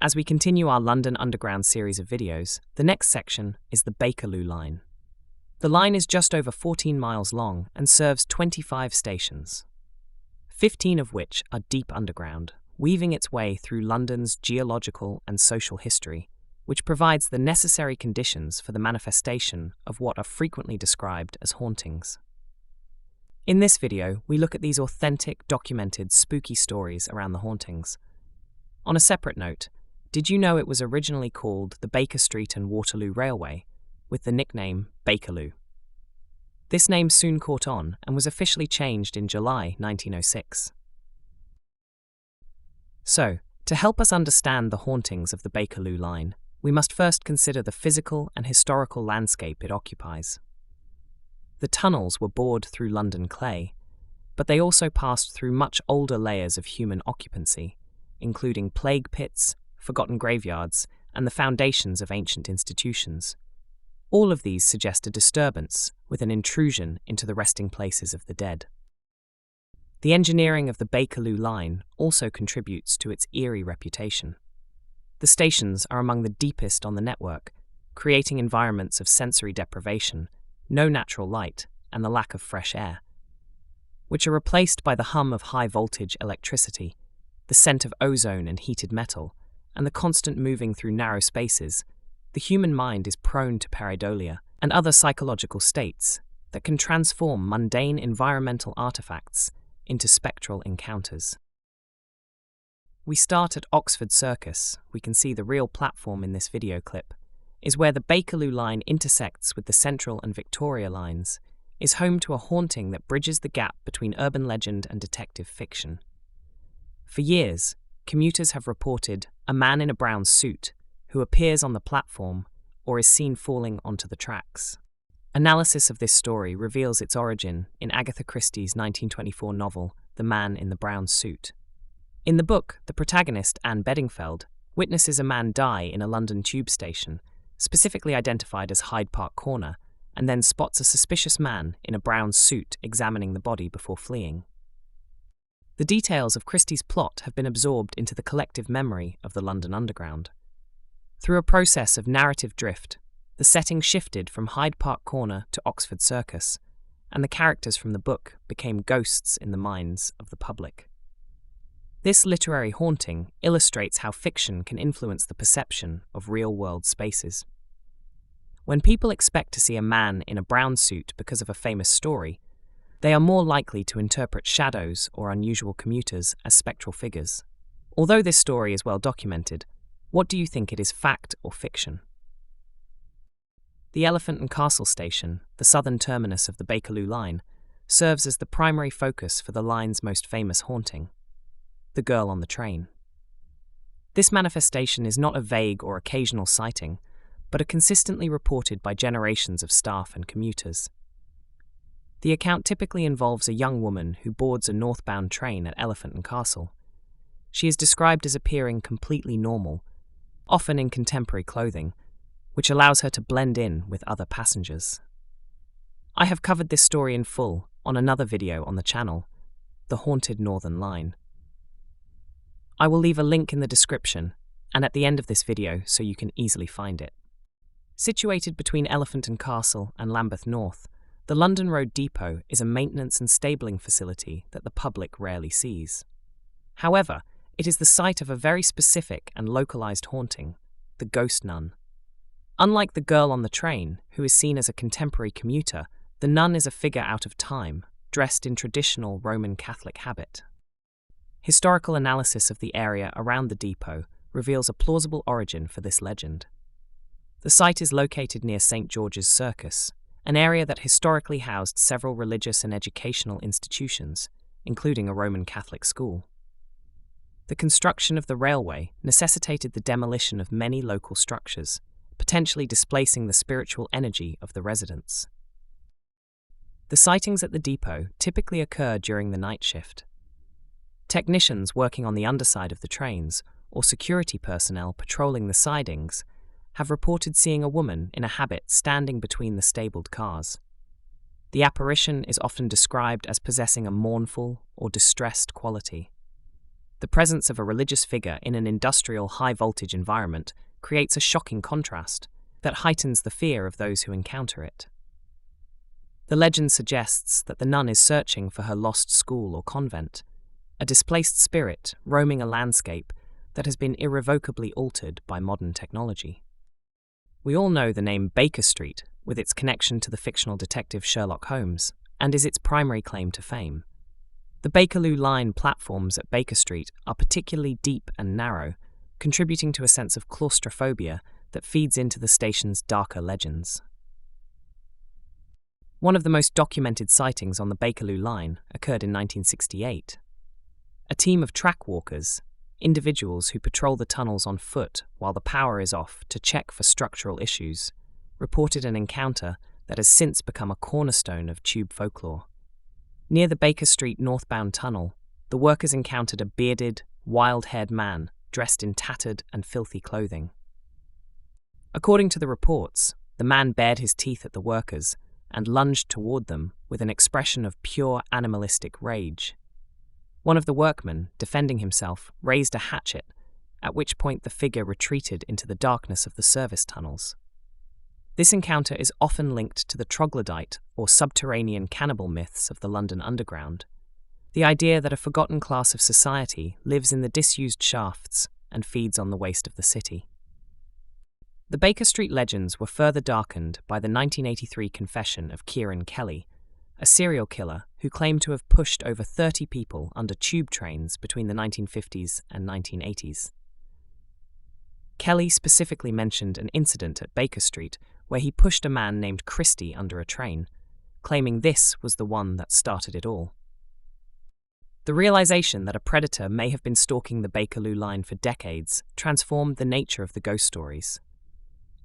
As we continue our London Underground series of videos, the next section is the Bakerloo Line. The line is just over 14 miles long and serves 25 stations, 15 of which are deep underground, weaving its way through London's geological and social history, which provides the necessary conditions for the manifestation of what are frequently described as hauntings. In this video, we look at these authentic, documented, spooky stories around the hauntings. On a separate note, did you know it was originally called the Baker Street and Waterloo Railway, with the nickname Bakerloo? This name soon caught on and was officially changed in July 1906. So, to help us understand the hauntings of the Bakerloo Line, we must first consider the physical and historical landscape it occupies. The tunnels were bored through London clay, but they also passed through much older layers of human occupancy, including plague pits, forgotten graveyards, and the foundations of ancient institutions. All of these suggest a disturbance with an intrusion into the resting places of the dead. The engineering of the Bakerloo Line also contributes to its eerie reputation. The stations are among the deepest on the network, creating environments of sensory deprivation, no natural light, and the lack of fresh air, which are replaced by the hum of high-voltage electricity, the scent of ozone and heated metal, and the constant moving through narrow spaces. The human mind is prone to pareidolia and other psychological states that can transform mundane environmental artifacts into spectral encounters. We start at Oxford Circus. We can see the real platform in this video clip is where the Bakerloo Line intersects with the Central and Victoria lines, is home to a haunting that bridges the gap between urban legend and detective fiction. For years, commuters have reported a man in a brown suit who appears on the platform or is seen falling onto the tracks. Analysis of this story reveals its origin in Agatha Christie's 1924 novel, The Man in the Brown Suit. In the book, the protagonist, Anne Bedingfeld, witnesses a man die in a London tube station, specifically identified as Hyde Park Corner, and then spots a suspicious man in a brown suit examining the body before fleeing. The details of Christie's plot have been absorbed into the collective memory of the London Underground. Through a process of narrative drift, the setting shifted from Hyde Park Corner to Oxford Circus, and the characters from the book became ghosts in the minds of the public. This literary haunting illustrates how fiction can influence the perception of real-world spaces. When people expect to see a man in a brown suit because of a famous story, they are more likely to interpret shadows or unusual commuters as spectral figures. Although this story is well documented, what do you think it is, fact or fiction? The Elephant and Castle station, the southern terminus of the Bakerloo Line, serves as the primary focus for the line's most famous haunting, the girl on the train. This manifestation is not a vague or occasional sighting, but a consistently reported by generations of staff and commuters. The account typically involves a young woman who boards a northbound train at Elephant and Castle. She is described as appearing completely normal, often in contemporary clothing, which allows her to blend in with other passengers. I have covered this story in full on another video on the channel, The Haunted Northern Line. I will leave a link in the description and at the end of this video so you can easily find it. Situated between Elephant and Castle and Lambeth North, the London Road Depot is a maintenance and stabling facility that the public rarely sees. However, it is the site of a very specific and localized haunting, the ghost nun. Unlike the girl on the train, who is seen as a contemporary commuter, the nun is a figure out of time, dressed in traditional Roman Catholic habit. Historical analysis of the area around the depot reveals a plausible origin for this legend. The site is located near St. George's Circus, an area that historically housed several religious and educational institutions, including a Roman Catholic school. The construction of the railway necessitated the demolition of many local structures, potentially displacing the spiritual energy of the residents. The sightings at the depot typically occur during the night shift. Technicians working on the underside of the trains, or security personnel patrolling the sidings, have reported seeing a woman in a habit standing between the stabled cars. The apparition is often described as possessing a mournful or distressed quality. The presence of a religious figure in an industrial high-voltage environment creates a shocking contrast that heightens the fear of those who encounter it. The legend suggests that the nun is searching for her lost school or convent, a displaced spirit roaming a landscape that has been irrevocably altered by modern technology. We all know the name Baker Street, with its connection to the fictional detective Sherlock Holmes, and is its primary claim to fame. The Bakerloo Line platforms at Baker Street are particularly deep and narrow, contributing to a sense of claustrophobia that feeds into the station's darker legends. One of the most documented sightings on the Bakerloo Line occurred in 1968. A team of track walkers, individuals who patrol the tunnels on foot while the power is off to check for structural issues, reported an encounter that has since become a cornerstone of tube folklore. Near the Baker Street northbound tunnel, the workers encountered a bearded, wild-haired man dressed in tattered and filthy clothing. According to the reports, the man bared his teeth at the workers and lunged toward them with an expression of pure animalistic rage. One of the workmen, defending himself, raised a hatchet, at which point the figure retreated into the darkness of the service tunnels. This encounter is often linked to the troglodyte or subterranean cannibal myths of the London Underground, the idea that a forgotten class of society lives in the disused shafts and feeds on the waste of the city. The Baker Street legends were further darkened by the 1983 confession of Kieran Kelly, a serial killer who claimed to have pushed over 30 people under tube trains between the 1950s and 1980s. Kelly specifically mentioned an incident at Baker Street where he pushed a man named Christie under a train, claiming this was the one that started it all. The realization that a predator may have been stalking the Bakerloo Line for decades transformed the nature of the ghost stories.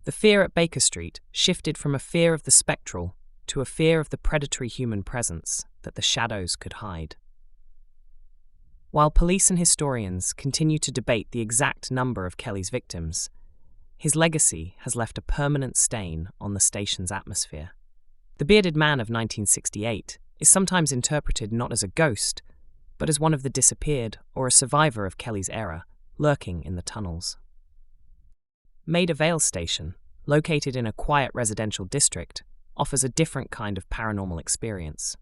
The fear at Baker Street shifted from a fear of the spectral to a fear of the predatory human presence that the shadows could hide. While police and historians continue to debate the exact number of Kelly's victims, his legacy has left a permanent stain on the station's atmosphere. The bearded man of 1968 is sometimes interpreted not as a ghost, but as one of the disappeared or a survivor of Kelly's era, lurking in the tunnels. Maida Vale Station, located in a quiet residential district, offers a different kind of paranormal experience.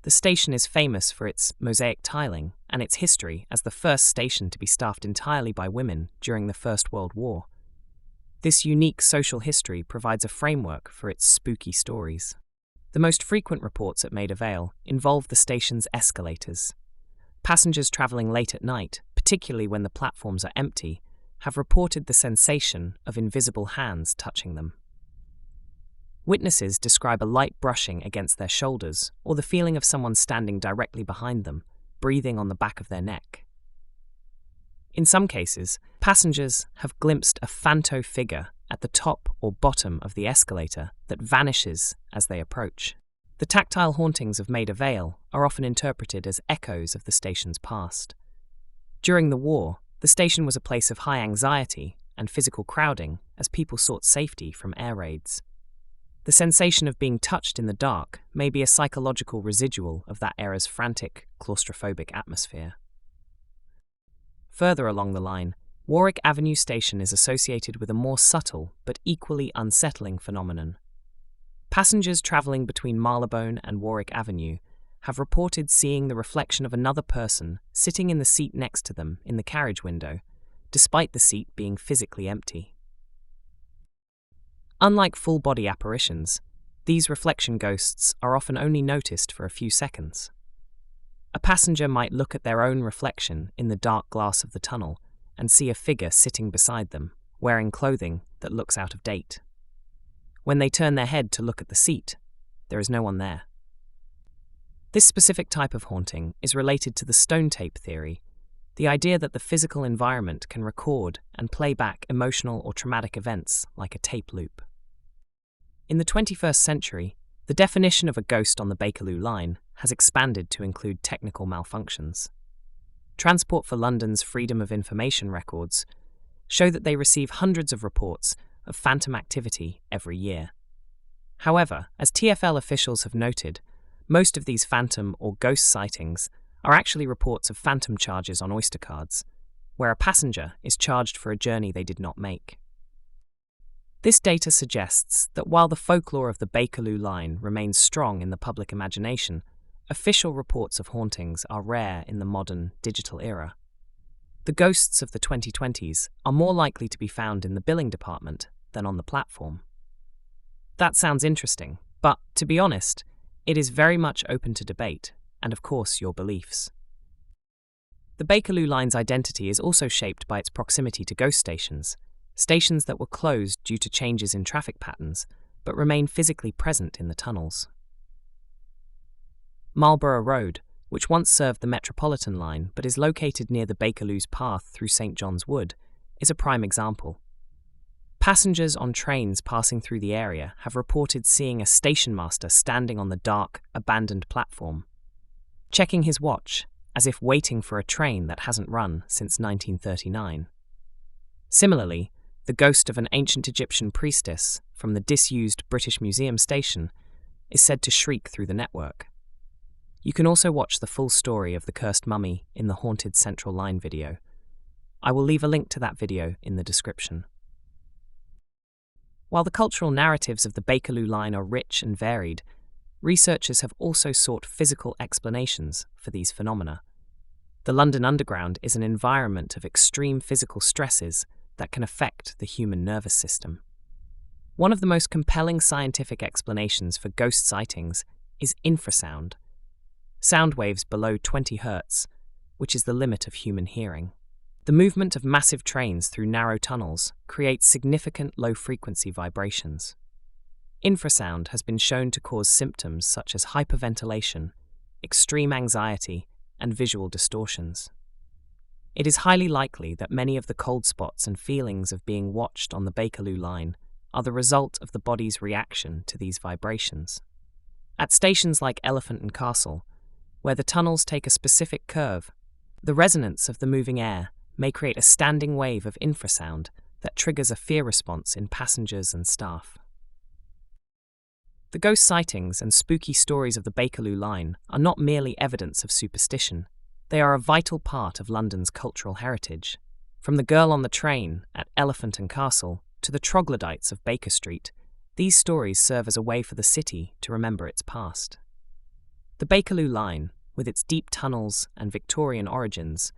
The station is famous for its mosaic tiling and its history as the first station to be staffed entirely by women during the First World War. This unique social history provides a framework for its spooky stories. The most frequent reports at Maida Vale involve the station's escalators. Passengers travelling late at night, particularly when the platforms are empty, have reported the sensation of invisible hands touching them. Witnesses describe a light brushing against their shoulders or the feeling of someone standing directly behind them, breathing on the back of their neck. In some cases, passengers have glimpsed a phanto figure at the top or bottom of the escalator that vanishes as they approach. The tactile hauntings of Maida Vale are often interpreted as echoes of the station's past. During the war, the station was a place of high anxiety and physical crowding as people sought safety from air raids. The sensation of being touched in the dark may be a psychological residual of that era's frantic, claustrophobic atmosphere. Further along the line, Warwick Avenue Station is associated with a more subtle but equally unsettling phenomenon. Passengers travelling between Marylebone and Warwick Avenue have reported seeing the reflection of another person sitting in the seat next to them in the carriage window, despite the seat being physically empty. Unlike full-body apparitions, these reflection ghosts are often only noticed for a few seconds. A passenger might look at their own reflection in the dark glass of the tunnel and see a figure sitting beside them, wearing clothing that looks out of date. When they turn their head to look at the seat, there is no one there. This specific type of haunting is related to the stone tape theory, the idea that the physical environment can record and play back emotional or traumatic events like a tape loop. In the 21st century, the definition of a ghost on the Bakerloo Line has expanded to include technical malfunctions. Transport for London's Freedom of Information records show that they receive hundreds of reports of phantom activity every year. However, as TfL officials have noted, most of these phantom or ghost sightings are actually reports of phantom charges on Oyster cards, where a passenger is charged for a journey they did not make. This data suggests that while the folklore of the Bakerloo Line remains strong in the public imagination, official reports of hauntings are rare in the modern, digital era. The ghosts of the 2020s are more likely to be found in the billing department than on the platform. That sounds interesting, but, to be honest, it is very much open to debate, and of course your beliefs. The Bakerloo Line's identity is also shaped by its proximity to ghost stations that were closed due to changes in traffic patterns, but remain physically present in the tunnels. Marlborough Road, which once served the Metropolitan Line but is located near the Bakerloo's path through St John's Wood, is a prime example. Passengers on trains passing through the area have reported seeing a station master standing on the dark, abandoned platform, checking his watch as if waiting for a train that hasn't run since 1939. Similarly, the ghost of an ancient Egyptian priestess from the disused British Museum station is said to shriek through the network. You can also watch the full story of the cursed mummy in the haunted Central Line video. I will leave a link to that video in the description. While the cultural narratives of the Bakerloo Line are rich and varied, researchers have also sought physical explanations for these phenomena. The London Underground is an environment of extreme physical stresses that can affect the human nervous system. One of the most compelling scientific explanations for ghost sightings is infrasound, sound waves below 20 Hz, which is the limit of human hearing. The movement of massive trains through narrow tunnels creates significant low-frequency vibrations. Infrasound has been shown to cause symptoms such as hyperventilation, extreme anxiety, and visual distortions. It is highly likely that many of the cold spots and feelings of being watched on the Bakerloo Line are the result of the body's reaction to these vibrations. At stations like Elephant and Castle, where the tunnels take a specific curve, the resonance of the moving air may create a standing wave of infrasound that triggers a fear response in passengers and staff. The ghost sightings and spooky stories of the Bakerloo Line are not merely evidence of superstition. They are a vital part of London's cultural heritage. From the girl on the train at Elephant and Castle to the troglodytes of Baker Street, these stories serve as a way for the city to remember its past. The Bakerloo Line, with its deep tunnels and Victorian origins,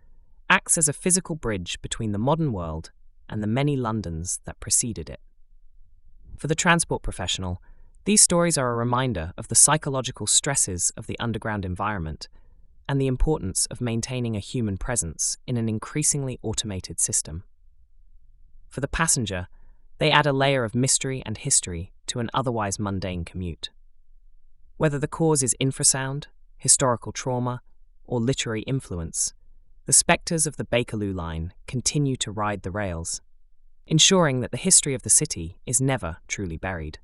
acts as a physical bridge between the modern world and the many Londons that preceded it. For the transport professional, these stories are a reminder of the psychological stresses of the underground environment and the importance of maintaining a human presence in an increasingly automated system. For the passenger, they add a layer of mystery and history to an otherwise mundane commute. Whether the cause is infrasound, historical trauma, or literary influence, the spectres of the Bakerloo Line continue to ride the rails, ensuring that the history of the city is never truly buried.